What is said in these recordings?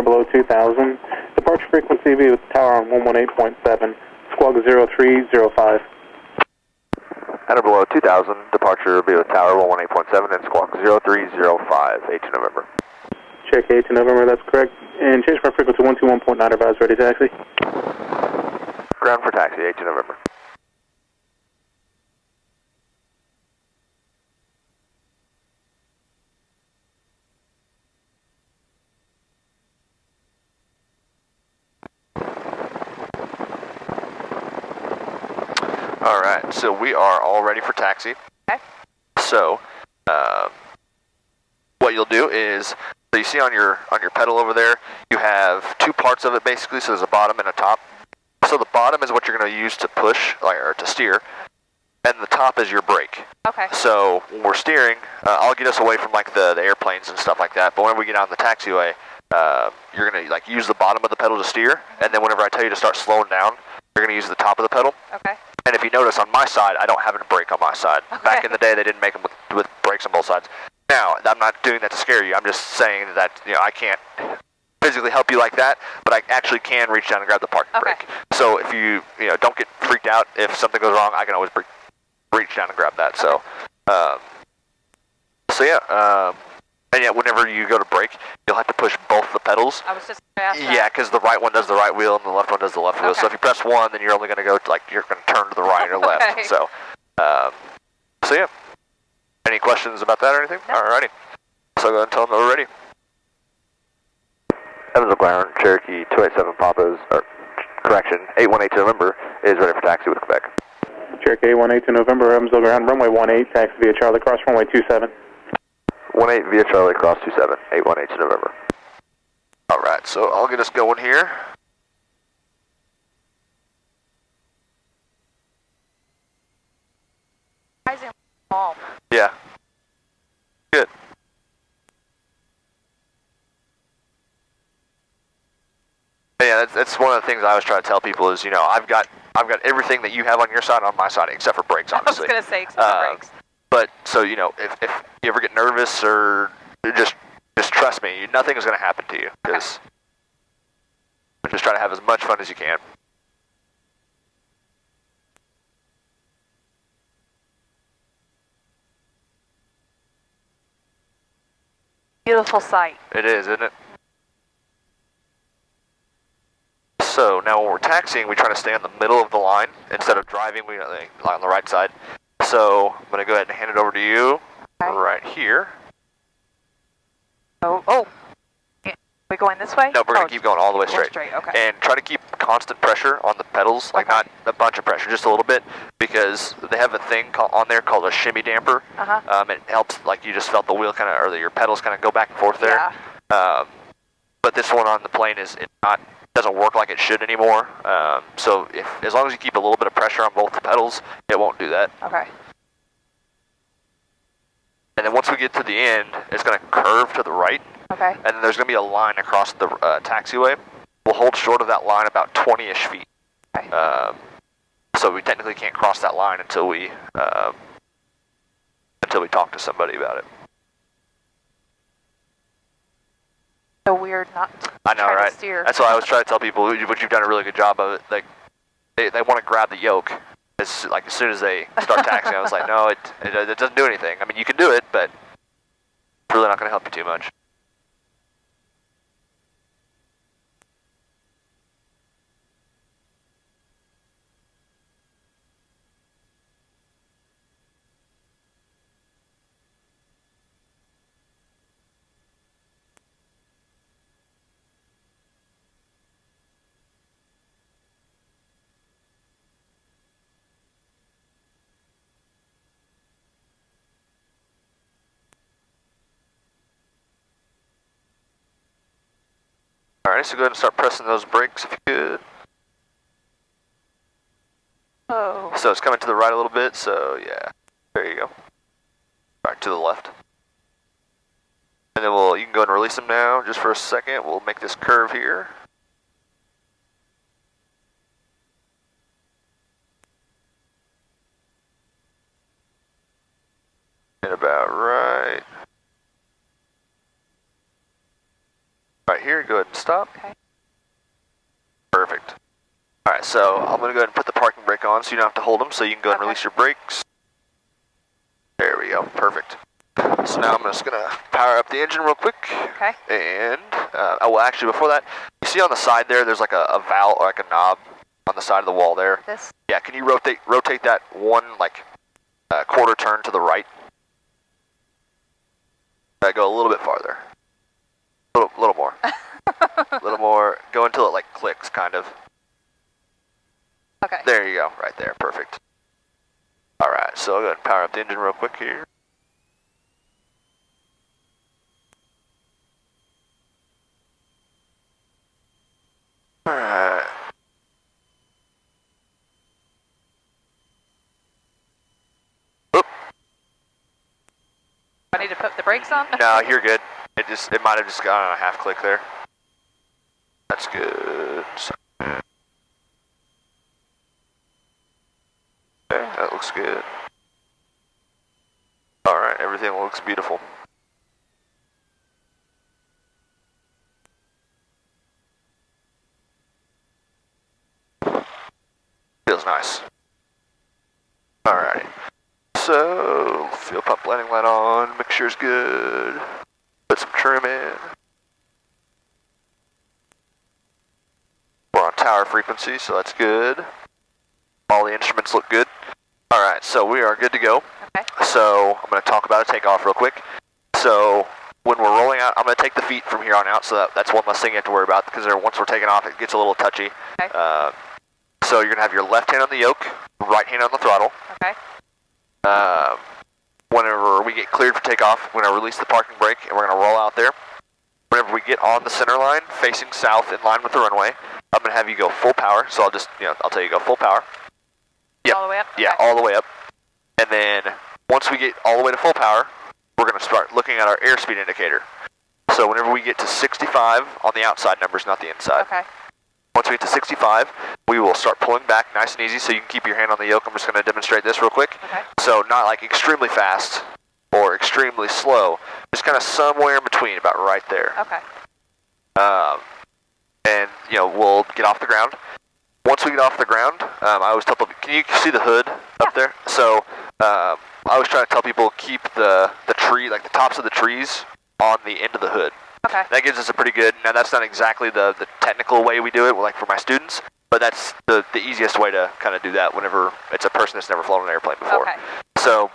below 2000. Departure frequency be with tower on 118.7, squawk 0305. At or below 2000, departure be with tower 118.7 and squawk 0305, 18 November. Check 18 November, that's correct. And change my frequency 121.9, advise ready taxi. Ground for taxi, 18 November. Alright, so we are all ready for taxi. Okay. So, what you'll do is, so you see on your pedal over there, you have two parts of it basically, so there's a bottom and a top. So the bottom is what you're going to use to push, or to steer, and the top is your brake. Okay. So when we're steering, I'll get us away from like the airplanes and stuff like that, but whenever we get out on the taxiway, you're going to like use the bottom of the pedal to steer, and then whenever I tell you to start slowing down, you're going to use the top of the pedal. Okay. And if you notice on my side, I don't have a brake on my side. Okay. Back in the day, they didn't make them with brakes on both sides. Now, I'm not doing that to scare you. I'm just saying that, you know, I can't physically help you like that, but I actually can reach down and grab the parking brake. So if you don't get freaked out if something goes wrong, I can always reach down and grab that. So, and yeah, whenever you go to brake, you'll have to push both the pedals. I was just going to ask that. Yeah, because the right one does the right wheel and the left one does the left wheel. So if you press one, then you're only going to go you're going to turn to the right or left. Okay. So yeah. Any questions about that or anything? No. Alrighty. So go ahead and tell them that we're ready. Evans McLaren, Cherokee 287 Papa's, or correction, 8182 November is ready for taxi with Quebec. Cherokee 182 November, Evansville ground, runway 18, taxi via Charlie Cross, runway 27. 18 via Charlie Cross 27, 8182 November. Alright, so I'll get us going here. Surprisingly calm. Yeah. Good. Yeah, that's one of the things I always try to tell people is, I've got everything that you have on your side on my side, except for brakes, obviously. I was going to say, except for brakes. But, so, if you ever get nervous or just trust me, nothing is going to happen to you. Because just try to have as much fun as you can. Beautiful sight. It is, isn't it? So now when we're taxiing, we try to stay on the middle of the line instead of driving. We lie on the right side. So I'm going to go ahead and hand it over to you right here. Oh. We going this way? No, we're going to keep going all the way straight. Okay. And try to keep constant pressure on the pedals, like not a bunch of pressure, just a little bit, because they have a thing on there called a shimmy damper. It helps, like you just felt the wheel kind of, or your pedals kind of go back and forth there. Yeah. But this one on the plane doesn't work like it should anymore. So as long as you keep a little bit of pressure on both the pedals, it won't do that. Okay. And then once we get to the end, it's going to curve to the right. Okay. And then there's going to be a line across the taxiway. We'll hold short of that line about 20-ish feet. Okay. So we technically can't cross that line until we talk to somebody about it. So weird not I know, right? to steer. That's why I always try to tell people, but you've done a really good job of it. Like they want to grab the yoke as soon as they start taxiing. I was like, no, it doesn't do anything. I mean, you can do it, but it's really not going to help you too much. Alright, so go ahead and start pressing those brakes if you could. Oh. So it's coming to the right a little bit, so yeah. There you go. Alright, to the left. And then you can go ahead and release them now, just for a second. We'll make this curve here. And about right here. Go ahead and stop. Okay. Perfect. All right, so I'm going to go ahead and put the parking brake on so you don't have to hold them, so you can go ahead and release your brakes. There we go. Perfect. So now I'm just going to power up the engine real quick. Okay. And, oh, well, actually, before that, you see on the side there, there's like a valve or like a knob on the side of the wall there. This? Yeah, can you rotate that one, like, quarter turn to the right? Go a little bit farther. A little more. A little more. Go until it, like, clicks, kind of. Okay. There you go, right there, perfect. All right, so I'll go ahead and power up the engine real quick here. All right. Oop. I need to put the brakes on? No, you're good. It might have just gone on a half click there. That's good. Okay, that looks good. All right, everything looks beautiful. Feels nice. Alrighty. So, fuel pump landing light on, mixture's good. Put some trim in. We're on tower frequency, so that's good. All the instruments look good. Alright, so we are good to go. Okay. So, I'm going to talk about a takeoff real quick. So, when we're rolling out, I'm going to take the feet from here on out, so that's one less thing you have to worry about, because once we're taking off, it gets a little touchy. Okay. So you're going to have your left hand on the yoke, right hand on the throttle. Okay. Whenever we get cleared for takeoff, we're going to release the parking brake, and we're going to roll out there. Whenever we get on the center line, facing south in line with the runway, I'm going to have you go full power. So I'll just, I'll tell you go full power. Yep. All the way up? Yeah, okay. all the way up. And then once we get all the way to full power, we're going to start looking at our airspeed indicator. So whenever we get to 65 on the outside numbers, not the inside. Okay. Once we get to 65, we will start pulling back nice and easy so you can keep your hand on the yoke. I'm just going to demonstrate this real quick. Okay. So not like extremely fast or extremely slow, just kind of somewhere in between, about right there. Okay. And, we'll get off the ground. Once we get off the ground, I always tell people, can you see the hood up there? So I always try to tell people keep the tree, like the tops of the trees on the end of the hood. Okay. That gives us a pretty good, now that's not exactly the technical way we do it, like for my students, but that's the easiest way to kind of do that whenever it's a person that's never flown an airplane before. Okay. So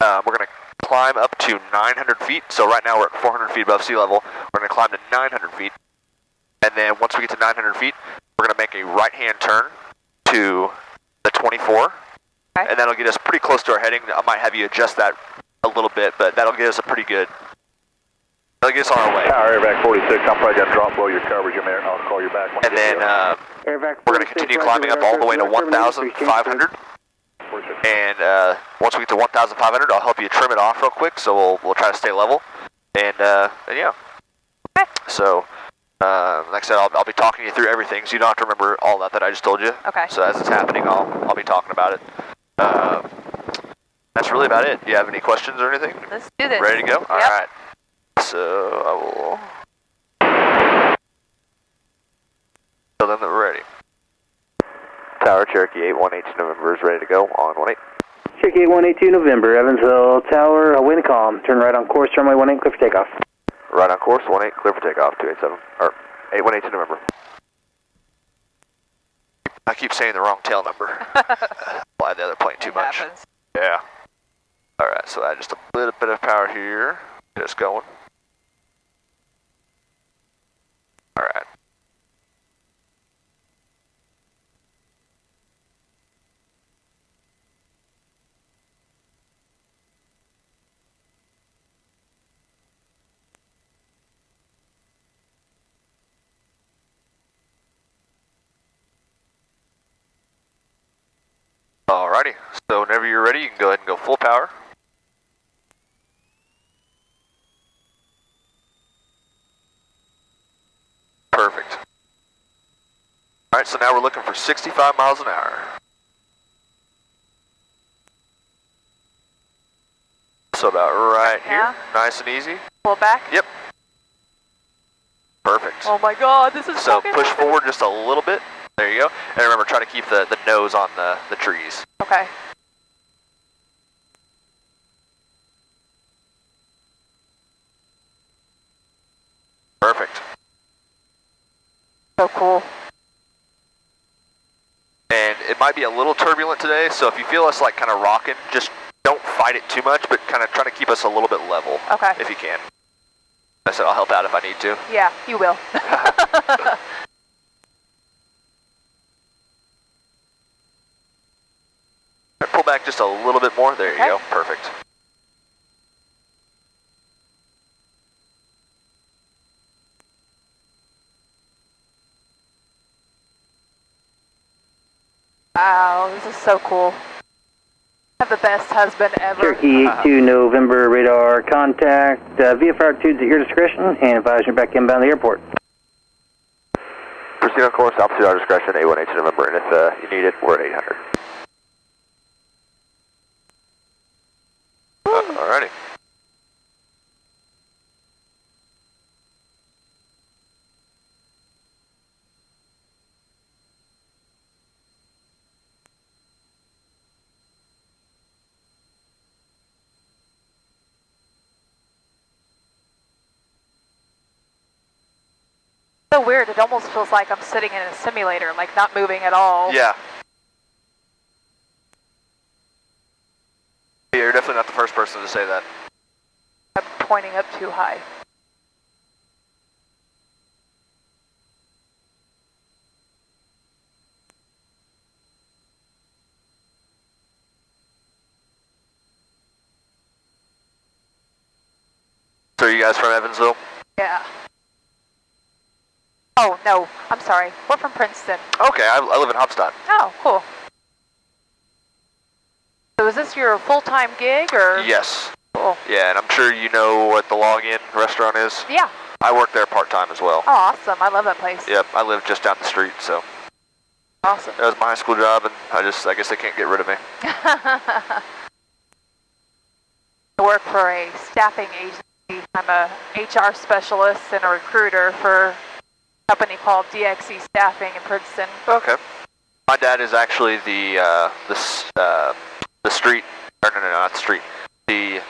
we're going to climb up to 900 feet. So right now we're at 400 feet above sea level. We're going to climb to 900 feet. And then once we get to 900 feet, we're going to make a right-hand turn to the 24. Okay. And that'll get us pretty close to our heading. I might have you adjust that a little bit, but that'll get us a pretty good, that'll get us on our way. Tower, airback 46, I'm probably going to drop below your coverage a minute, I'll call you back. And then we're going to continue climbing up all the way to 1,500. And once we get to 1,500, I'll help you trim it off real quick, so we'll try to stay level. And yeah. Okay. So, like I said, I'll be talking you through everything, so you don't have to remember all that I just told you. Okay. So as it's happening, I'll be talking about it. That's really about it. Do you have any questions or anything? Let's do this. Ready to go? Yep. All right. So I will tell them that we're ready. Tower, Cherokee 8182 November is ready to go on 18. Cherokee 8182 November, Evansville Tower, wind and calm. Turn right on course, runway 18, clear for takeoff. Right on course, 18, clear for takeoff, 287, or 8182 November. I keep saying the wrong tail number. Fly the other plane too much. Happens. Yeah. Alright, so add just a little bit of power here. Just going. Alright. Alrighty, so whenever you're ready, you can go ahead and go full power. Perfect. Alright, so now we're looking for 65 miles an hour. So about right Yeah. here, nice and easy. Pull back? Yep. Perfect. Oh my God, this is So fucking push happening. forward just a little bit. There you go. And remember, try to keep the nose on the trees. Okay. Perfect. So cool. And it might be a little turbulent today, so if you feel us like kind of rocking, just don't fight it too much, but kind of try to keep us a little bit level. Okay. If you can. I said I'll help out if I need to. Yeah, you will. Pull back just a little bit more. There Okay. you go. Perfect. Wow, this is so cool. I have the best husband ever. Cherokee 82 November radar contact. VFR altitudes at your discretion and advise you back inbound the airport. Proceed on course, altitude our discretion, A182 November, and if you need it, we're at 800. Alrighty. So weird, it almost feels like I'm sitting in a simulator, like not moving at all. Yeah. You're definitely not the first person to say that. I'm pointing up too high. So are you guys from Evansville? Yeah. Oh, no, I'm sorry. We're from Princeton. Okay, I live in Hopstock. Oh, cool. So is this your full-time gig, or? Yes. Cool. Yeah, and I'm sure you know what the Log-In restaurant is. Yeah. I work there part-time as well. Oh, awesome. I love that place. Yep, I live just down the street, so Awesome. that was my high school job, and I guess they can't get rid of me. I work for a staffing agency. I'm a HR specialist and a recruiter for a company called DXE Staffing in Princeton. Okay. My dad is actually the street, or no, not the street, the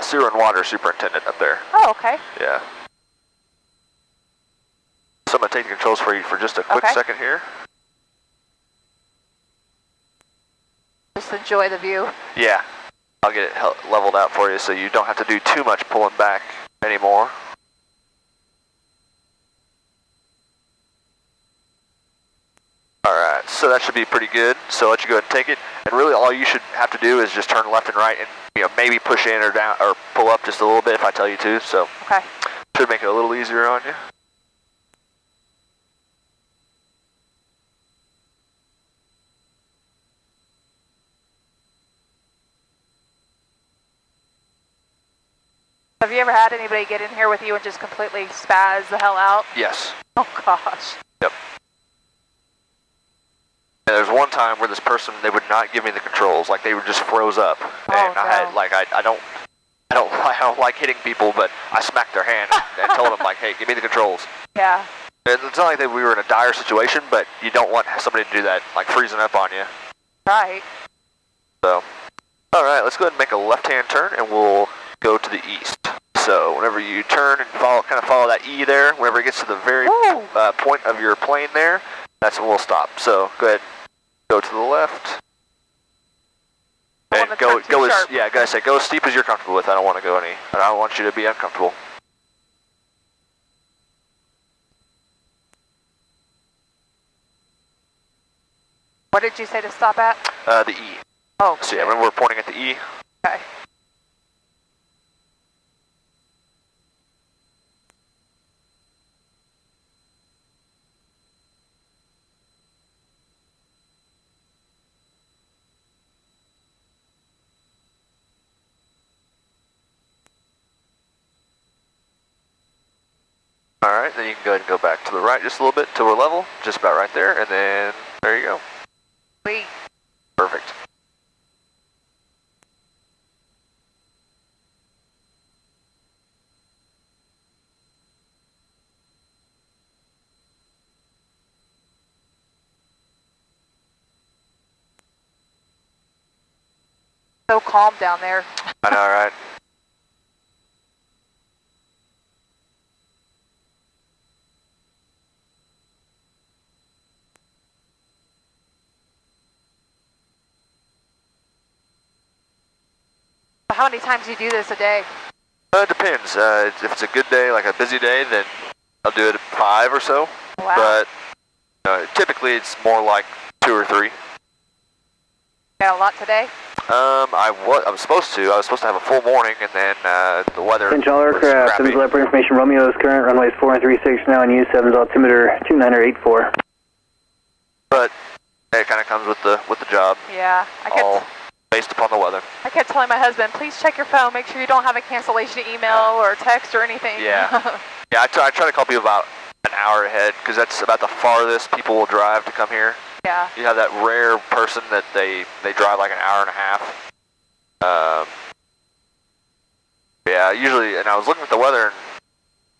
sewer and water superintendent up there. Oh, okay. Yeah. So I'm going to take the controls for you for just a quick Okay. second here. Just enjoy the view. Yeah. I'll get it leveled out for you so you don't have to do too much pulling back anymore. Alright, so that should be pretty good. So I'll let you go ahead and take it. And really all you should have to do is just turn left and right and maybe push in or down or pull up just a little bit if I tell you to. So Okay. should make it a little easier on you. Have you ever had anybody get in here with you and just completely spaz the hell out? Yes. Oh, gosh. Yep. And there's one time where this person, they would not give me the controls, like they were just froze up. Oh, And I had no. like I don't like hitting people, but I smacked their hand and told them like, hey, give me the controls. Yeah. And it's not like that we were in a dire situation, but you don't want somebody to do that, like freezing up on you. Right. So, all right, let's go ahead and make a left-hand turn, and we'll go to the east. So whenever you turn and kind of follow that E there, whenever it gets to the very point of your plane there, that's when we'll stop. So go ahead, go to the left, and go as steep as you're comfortable with. I don't want to go I don't want you to be uncomfortable. What did you say to stop at? The E. Oh, So yeah, remember we're pointing at the E. okay. All right, then you can go ahead and go back to the right just a little bit till we're level, just about right there, and then there you go. Sweet. Perfect. So calm down there. I know, right? How many times do you do this a day? It depends. If it's a good day, like a busy day, then I'll do it at 5 or so. Wow. But typically it's more like 2 or 3. Got a lot today? I was supposed to. I was supposed to have a full morning, and then the weather. Central aircraft, 7's leopard information. Romeo's current runways 4 and 36 now, and U7's altimeter 2984. But it kind of comes with the job. Yeah, all based upon the weather. I kept telling my husband, please check your phone, make sure you don't have a cancellation email or text or anything. Yeah. Yeah, I try to call people about an hour ahead, because that's about the farthest people will drive to come here. Yeah. You have that rare person that they drive like an hour and a half. Yeah, usually, and I was looking at the weather, and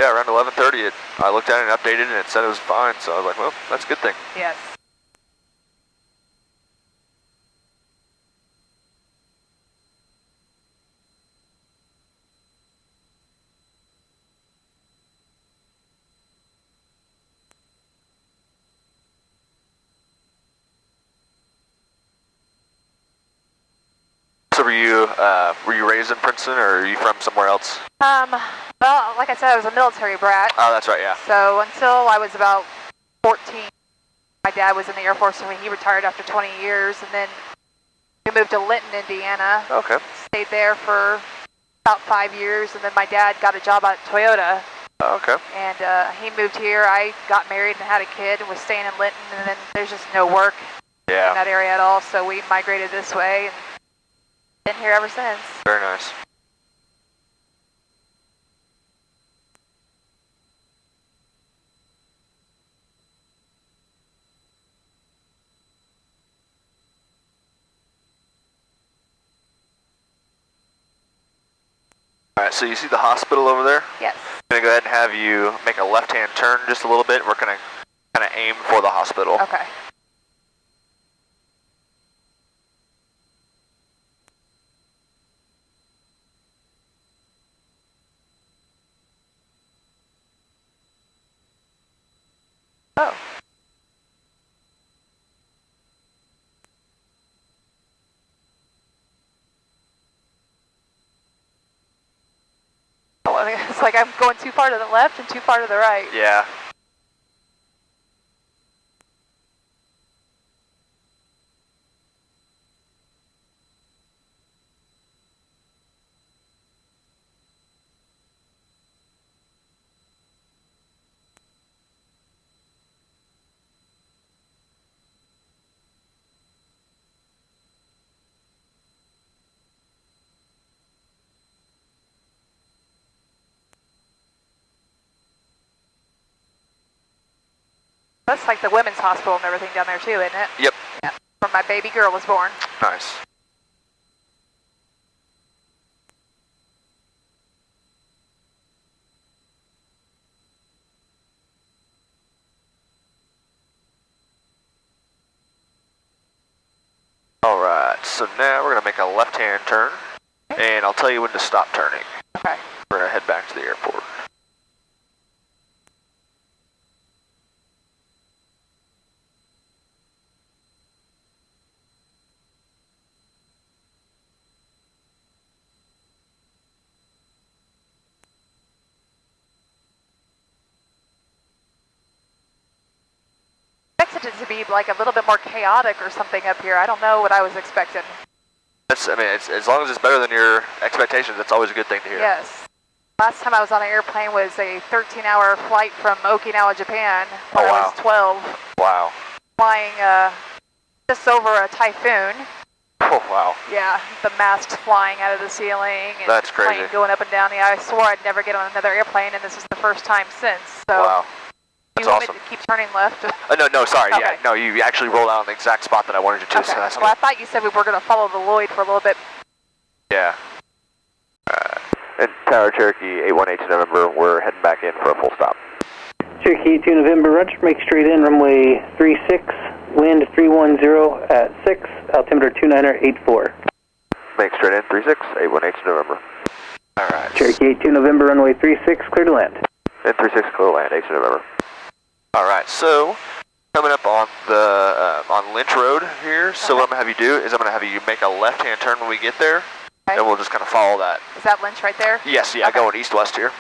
yeah, around 11:30, I looked at it and updated it, and it said it was fine, so I was like, well, that's a good thing. Yes. So were you raised in Princeton, or are you from somewhere else? Well, like I said, I was a military brat. Oh, that's right, yeah. So until I was about 14, my dad was in the Air Force, and he retired after 20 years, and then we moved to Linton, Indiana. Okay. Stayed there for about 5 years, and then my dad got a job at Toyota. Okay. And he moved here. I got married and had a kid and was staying in Linton, and then there's just no work in that area at all, so we migrated this way and been here ever since. Very nice. Alright, so you see the hospital over there? Yes. I'm going to go ahead and have you make a left-hand turn just a little bit. We're going to kind of aim for the hospital. Okay. Oh. It's like I'm going too far to the left and too far to the right. Yeah. That's like the women's hospital and everything down there too, isn't it? Yep. Yeah. Where my baby girl was born. Nice. Alright, so now we're going to make a left-hand turn, and I'll tell you when to stop turning. Okay. We're going to head back to the airport. I expected it to be like a little bit more chaotic or something up here. I don't know what I was expecting. I mean, as long as it's better than your expectations, that's always a good thing to hear. Yes. Last time I was on an airplane was a 13-hour flight from Okinawa, Japan, when I was 12. Wow. Flying just over a typhoon. Oh, wow. Yeah, the masks flying out of the ceiling. And that's crazy. Plane going up and down. Yeah, I swore I'd never get on another airplane, and this is the first time since. So wow. That's you awesome. want me to keep turning left? No, sorry. Okay. Yeah, no, you actually rolled out on the exact spot that I wanted you to. Okay. So that's well, I thought you said we were going to follow the Lloyd for a little bit. Yeah. And Tower Cherokee 818 to November, we're heading back in for a full stop. Cherokee 2 November, Roger, make straight in, runway 36, wind 310 at 6, altimeter 2984. make straight in, 36, 818 to November. Alright. Cherokee 82 November, runway 36, clear to land. And 36, clear to land, 8 to November. Alright, so coming up on the on Lynch Road here, so what I'm going to have you do is I'm going to have you make a left-hand turn when we get there, and we'll just kind of follow that. Is that Lynch right there? Yes, yeah, going east-west here.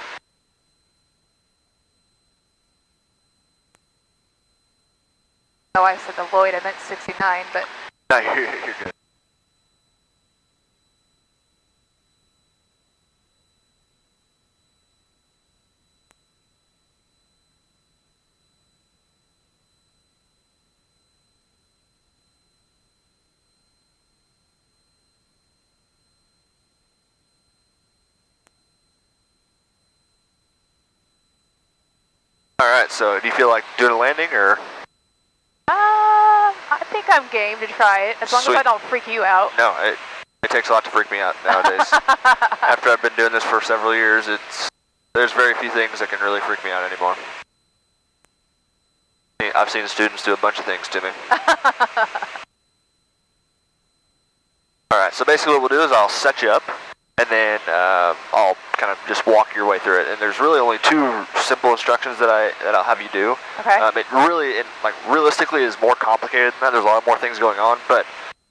Oh, I said the Lloyd, I meant 69, but... No, you're good. Alright, so do you feel like doing a landing, or? I think I'm game to try it, as long as I don't freak you out. No, it takes a lot to freak me out nowadays. After I've been doing this for several years, there's very few things that can really freak me out anymore. I've seen students do a bunch of things to me. Alright, so basically what we'll do is I'll set you up, and then I'll kind of just walk your way through it. And there's really only two simple instructions that I'll have you do. Okay. It really, realistically, is more complicated than that. There's a lot more things going on, but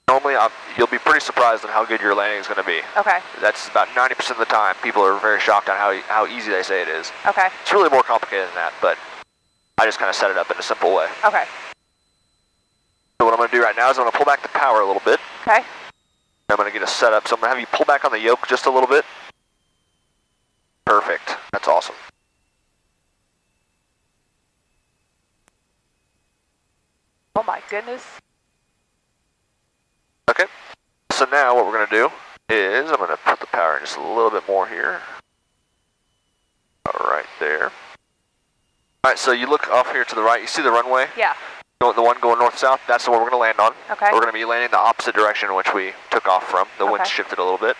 normally you'll be pretty surprised on how good your landing is going to be. Okay. That's about 90% of the time. People are very shocked on how easy they say it is. Okay. It's really more complicated than that, but I just kind of set it up in a simple way. Okay. So what I'm going to do right now is I'm going to pull back the power a little bit. Okay. I'm going to get a setup, so I'm going to have you pull back on the yoke just a little bit. Perfect. That's awesome. Oh my goodness. Okay. So now what we're going to do is I'm going to put the power in just a little bit more here. All right there. All right, so you look off here to the right. You see the runway? Yeah. The one going north-south, that's the one we're going to land on. Okay. We're going to be landing the opposite direction in which we took off from. The wind's shifted a little bit.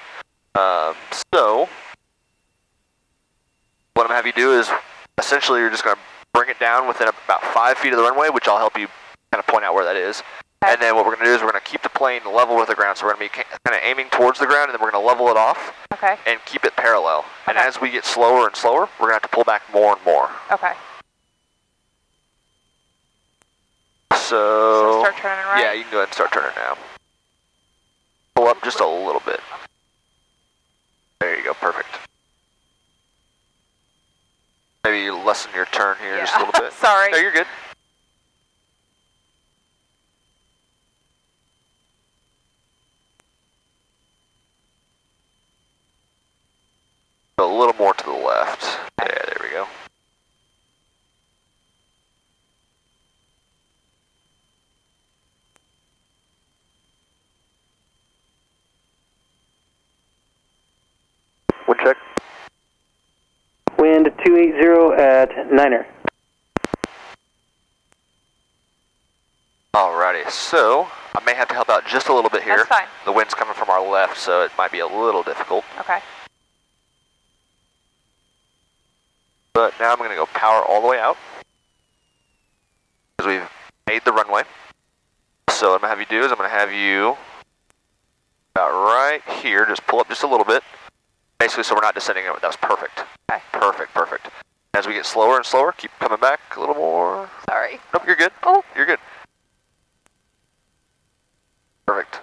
So, what I'm going to have you do is, essentially you're just going to bring it down within about 5 feet of the runway, which I'll help you kind of point out where that is. Okay. And then what we're going to do is we're going to keep the plane level with the ground. So we're going to be kind of aiming towards the ground, and then we're going to level it off. Okay. And keep it parallel. And as we get slower and slower, we're going to have to pull back more and more. Okay. So start turning right? Yeah, you can go ahead and start turning now. Pull up just a little bit. There you go, perfect. Maybe you lessen your turn here just a little bit. Sorry. No, you're good. A little more to the left. Yeah, there we go. Wind check. Wind 280 at 9er. Alrighty, so I may have to help out just a little bit here. That's fine. The wind's coming from our left, so it might be a little difficult. Okay. But now I'm going to go power all the way out, because we've made the runway. So what I'm going to have you do is I'm going to have you about right here, just pull up just a little bit. Basically, so we're not descending it. That was perfect. Okay. Perfect, perfect. As we get slower and slower, keep coming back a little more. Sorry. Nope, you're good. Oh. You're good. Perfect.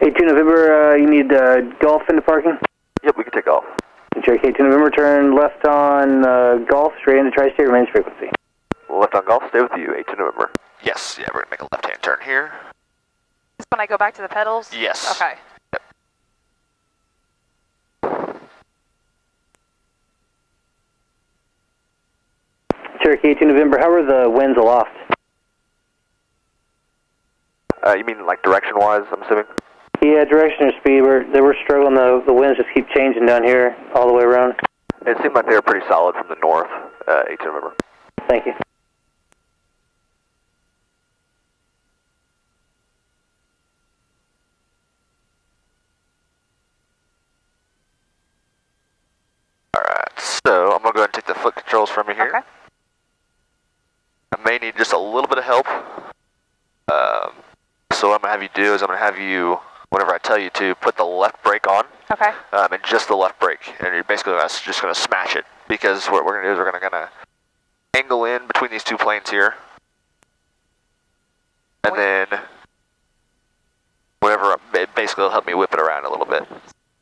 Hey, 2 November, you need Golf into parking? Yep, we can take off. Cherokee 2 November, turn left on Golf, straight into Tri-State, remains frequency. Left on Golf, stay with you, 8 November. Yes, yeah, we're going to make a left-hand turn here. Is when I go back to the pedals? Yes. Okay. Yep. Cherokee 2 November, how are the winds aloft? You mean like direction-wise, I'm assuming? Yeah, direction or speed. They were struggling. The winds just keep changing down here all the way around. It seemed like they were pretty solid from the north, 8 November. Thank you. Alright, so I'm going to go ahead and take the foot controls from you here. Okay. I may need just a little bit of help do is I'm going to have you, whenever I tell you to, put the left brake on. Okay. And just the left brake. And you're basically just going to smash it. Because what we're going to do is we're going to angle in between these two planes here. And then, whenever, basically it'll help me whip it around a little bit.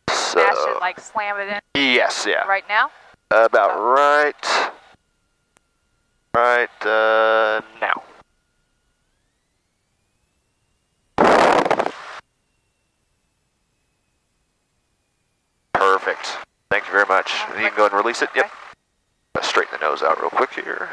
So, smash it, like slam it in? Yes, yeah. Right now? About right now. Perfect. Thank you very much. You can go ahead and release it. Yep. Straighten the nose out real quick here.